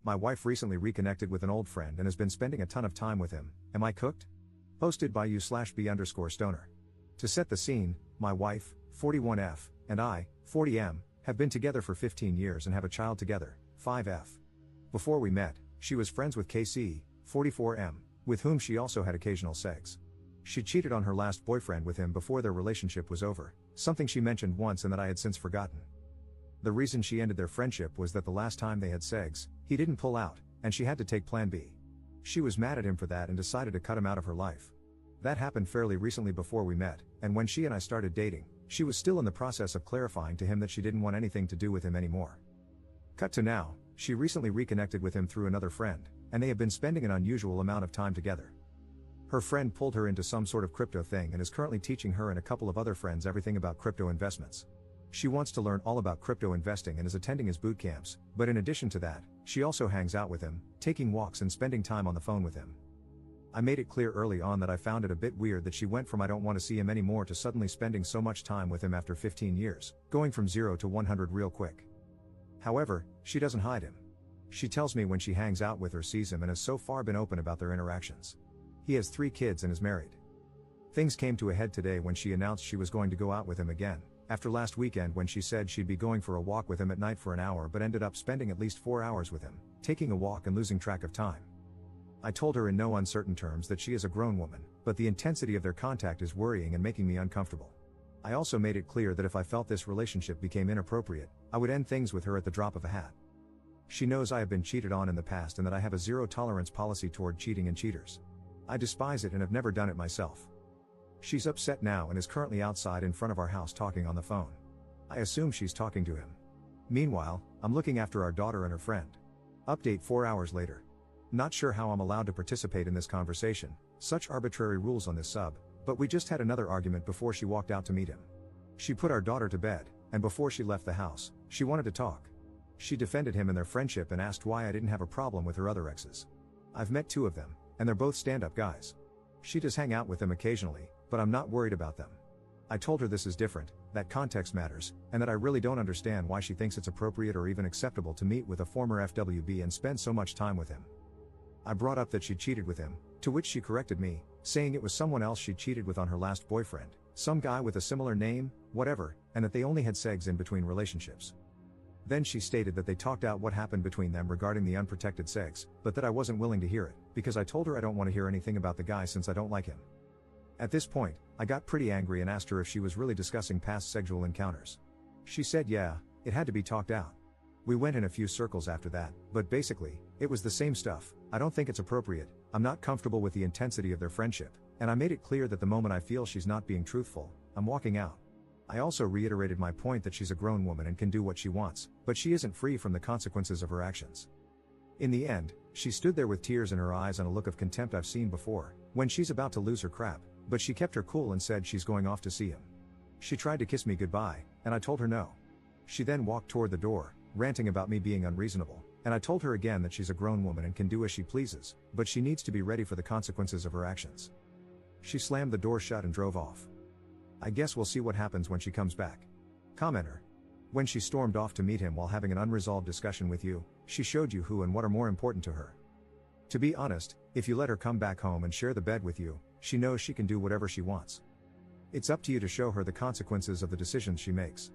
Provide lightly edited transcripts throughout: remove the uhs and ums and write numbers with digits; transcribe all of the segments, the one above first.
My wife recently reconnected with an old friend and has been spending a ton of time with him. Am I cooked? Posted by u/b_stoner. To set the scene, my wife, 41F, and I, 40M, have been together for 15 years and have a child together, 5F. Before we met, she was friends with KC, 44M, with whom she also had occasional sex. She cheated on her last boyfriend with him before their relationship was over, something she mentioned once and that I had since forgotten. The reason she ended their friendship was that the last time they had sex, he didn't pull out, and she had to take plan B. She was mad at him for that and decided to cut him out of her life. That happened fairly recently before we met, and when she and I started dating, she was still in the process of clarifying to him that she didn't want anything to do with him anymore. Cut to now, she recently reconnected with him through another friend, and they have been spending an unusual amount of time together. Her friend pulled her into some sort of crypto thing and is currently teaching her and a couple of other friends everything about crypto investments. She wants to learn all about crypto investing and is attending his boot camps, but in addition to that, she also hangs out with him, taking walks and spending time on the phone with him. I made it clear early on that I found it a bit weird that she went from I don't want to see him anymore to suddenly spending so much time with him after 15 years, going from 0 to 100 real quick. However, she doesn't hide him. She tells me when she hangs out with or sees him and has so far been open about their interactions. He has 3 kids and is married. Things came to a head today when she announced she was going to go out with him again, after last weekend when she said she'd be going for a walk with him at night for an hour but ended up spending at least 4 hours with him, taking a walk and losing track of time. I told her in no uncertain terms that she is a grown woman, but the intensity of their contact is worrying and making me uncomfortable. I also made it clear that if I felt this relationship became inappropriate, I would end things with her at the drop of a hat. She knows I have been cheated on in the past and that I have a zero-tolerance policy toward cheating and cheaters. I despise it and have never done it myself. She's upset now and is currently outside in front of our house talking on the phone. I assume she's talking to him. Meanwhile, I'm looking after our daughter and her friend. Update 4 hours later. Not sure how I'm allowed to participate in this conversation, such arbitrary rules on this sub, but we just had another argument before she walked out to meet him. She put our daughter to bed, and before she left the house, she wanted to talk. She defended him and their friendship and asked why I didn't have a problem with her other exes. I've met 2 of them, and they're both stand-up guys. She does hang out with them occasionally, but I'm not worried about them. I told her this is different, that context matters, and that I really don't understand why she thinks it's appropriate or even acceptable to meet with a former FWB and spend so much time with him. I brought up that she cheated with him, to which she corrected me, saying it was someone else she cheated with on her last boyfriend, some guy with a similar name, whatever, and that they only had sex in between relationships. Then she stated that they talked out what happened between them regarding the unprotected sex, but that I wasn't willing to hear it, because I told her I don't want to hear anything about the guy since I don't like him. At this point, I got pretty angry and asked her if she was really discussing past sexual encounters. She said yeah, it had to be talked out. We went in a few circles after that, but basically, it was the same stuff. I don't think it's appropriate, I'm not comfortable with the intensity of their friendship, and I made it clear that the moment I feel she's not being truthful, I'm walking out. I also reiterated my point that she's a grown woman and can do what she wants, but she isn't free from the consequences of her actions. In the end, she stood there with tears in her eyes and a look of contempt I've seen before, when she's about to lose her crap, but she kept her cool and said she's going off to see him. She tried to kiss me goodbye, and I told her no. She then walked toward the door, ranting about me being unreasonable, and I told her again that she's a grown woman and can do as she pleases, but she needs to be ready for the consequences of her actions. She slammed the door shut and drove off. I guess we'll see what happens when she comes back. Commenter. When she stormed off to meet him while having an unresolved discussion with you, she showed you who and what are more important to her. To be honest, if you let her come back home and share the bed with you, she knows she can do whatever she wants. It's up to you to show her the consequences of the decisions she makes.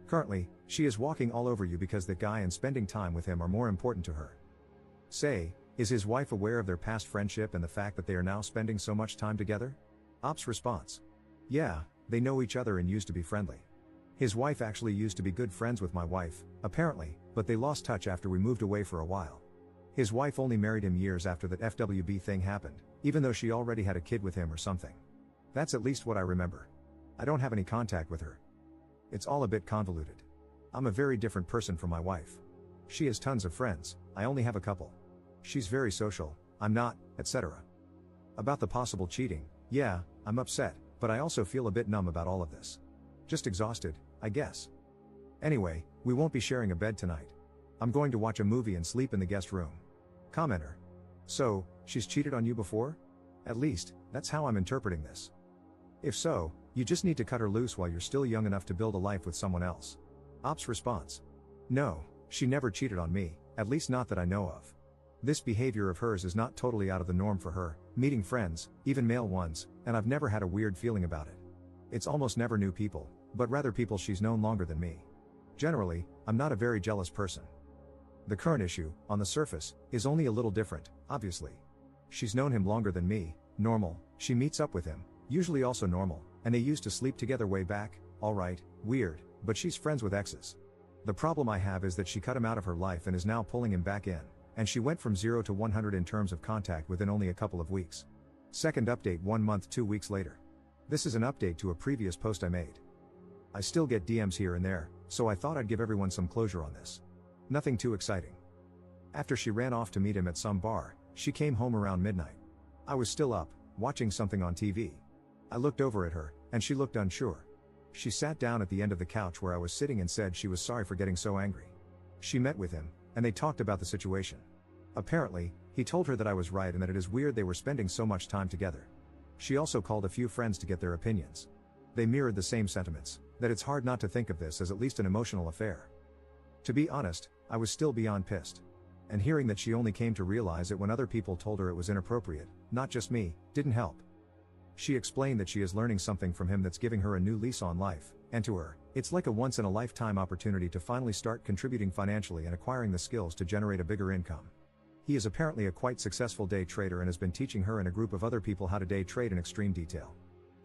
Currently, she is walking all over you because that guy and spending time with him are more important to her. Say, is his wife aware of their past friendship and the fact that they are now spending so much time together? Op's response. Yeah, they know each other and used to be friendly. His wife actually used to be good friends with my wife, apparently, but they lost touch after we moved away for a while. His wife only married him years after that FWB thing happened, even though she already had a kid with him or something. That's at least what I remember. I don't have any contact with her. It's all a bit convoluted. I'm a very different person from my wife. She has tons of friends, I only have a couple. She's very social, I'm not, etc. About the possible cheating, yeah, I'm upset, but I also feel a bit numb about all of this. Just exhausted, I guess. Anyway, we won't be sharing a bed tonight. I'm going to watch a movie and sleep in the guest room. Commenter. So, she's cheated on you before? At least, that's how I'm interpreting this. If so, you just need to cut her loose while you're still young enough to build a life with someone else. Op's response. No, she never cheated on me, at least not that I know of. This behavior of hers is not totally out of the norm for her, meeting friends, even male ones, and I've never had a weird feeling about it. It's almost never new people, but rather people she's known longer than me. Generally, I'm not a very jealous person. The current issue, on the surface, is only a little different, obviously. She's known him longer than me, normal, she meets up with him, usually also normal, and they used to sleep together way back, alright, weird, but she's friends with exes. The problem I have is that she cut him out of her life and is now pulling him back in, and she went from 0 to 100 in terms of contact within only a couple of weeks. Second update 1 month 2 weeks later. This is an update to a previous post I made. I still get DMs here and there, so I thought I'd give everyone some closure on this. Nothing too exciting. After she ran off to meet him at some bar, she came home around midnight. I was still up, watching something on TV. I looked over at her, and she looked unsure. She sat down at the end of the couch where I was sitting and said she was sorry for getting so angry. She met with him, and they talked about the situation. Apparently, he told her that I was right and that it is weird they were spending so much time together. She also called a few friends to get their opinions. They mirrored the same sentiments, that it's hard not to think of this as at least an emotional affair. To be honest, I was still beyond pissed. And hearing that she only came to realize it when other people told her it was inappropriate, not just me, didn't help. She explained that she is learning something from him that's giving her a new lease on life, and to her, it's like a once-in-a-lifetime opportunity to finally start contributing financially and acquiring the skills to generate a bigger income. He is apparently a quite successful day trader and has been teaching her and a group of other people how to day trade in extreme detail.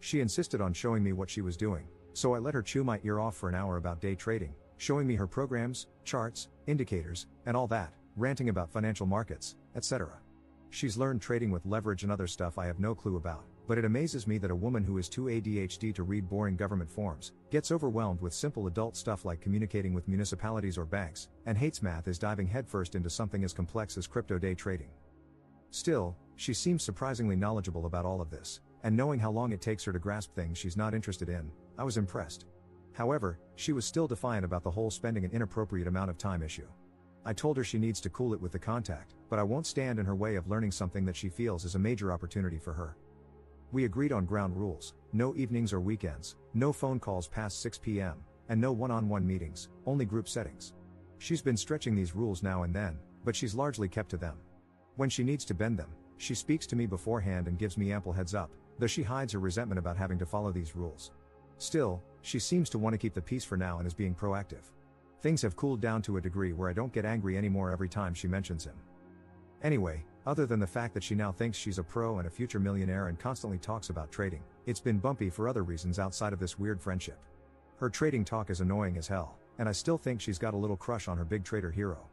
She insisted on showing me what she was doing, so I let her chew my ear off for an hour about day trading, showing me her programs, charts, indicators, and all that, ranting about financial markets, etc. She's learned trading with leverage and other stuff I have no clue about, but it amazes me that a woman who is too ADHD to read boring government forms, gets overwhelmed with simple adult stuff like communicating with municipalities or banks, and hates math is diving headfirst into something as complex as crypto day trading. Still, she seems surprisingly knowledgeable about all of this, and knowing how long it takes her to grasp things she's not interested in, I was impressed. However, she was still defiant about the whole spending an inappropriate amount of time issue. I told her she needs to cool it with the contact, but I won't stand in her way of learning something that she feels is a major opportunity for her. We agreed on ground rules: no evenings or weekends, no phone calls past 6 p.m., and no one-on-one meetings, only group settings. She's been stretching these rules now and then, but she's largely kept to them. When she needs to bend them, she speaks to me beforehand and gives me ample heads up, though she hides her resentment about having to follow these rules. Still, she seems to want to keep the peace for now and is being proactive. Things have cooled down to a degree where I don't get angry anymore every time she mentions him. Anyway, other than the fact that she now thinks she's a pro and a future millionaire and constantly talks about trading, it's been bumpy for other reasons outside of this weird friendship. Her trading talk is annoying as hell, and I still think she's got a little crush on her big trader hero.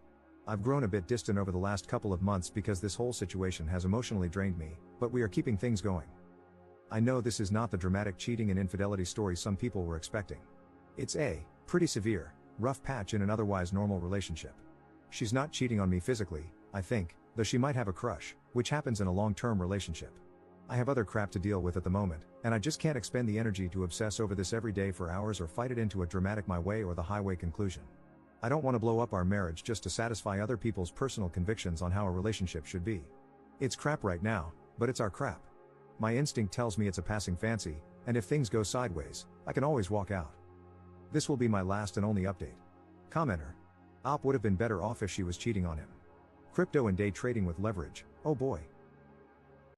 I've grown a bit distant over the last couple of months because this whole situation has emotionally drained me, but we are keeping things going. I know this is not the dramatic cheating and infidelity story some people were expecting. It's a pretty severe, rough patch in an otherwise normal relationship. She's not cheating on me physically, I think, though she might have a crush, which happens in a long-term relationship. I have other crap to deal with at the moment, and I just can't expend the energy to obsess over this every day for hours or fight it into a dramatic my way or the highway conclusion. I don't want to blow up our marriage just to satisfy other people's personal convictions on how a relationship should be. It's crap right now, but it's our crap. My instinct tells me it's a passing fancy, and if things go sideways, I can always walk out. This will be my last and only update. Commenter. Op would have been better off if she was cheating on him. Crypto and day trading with leverage, oh boy.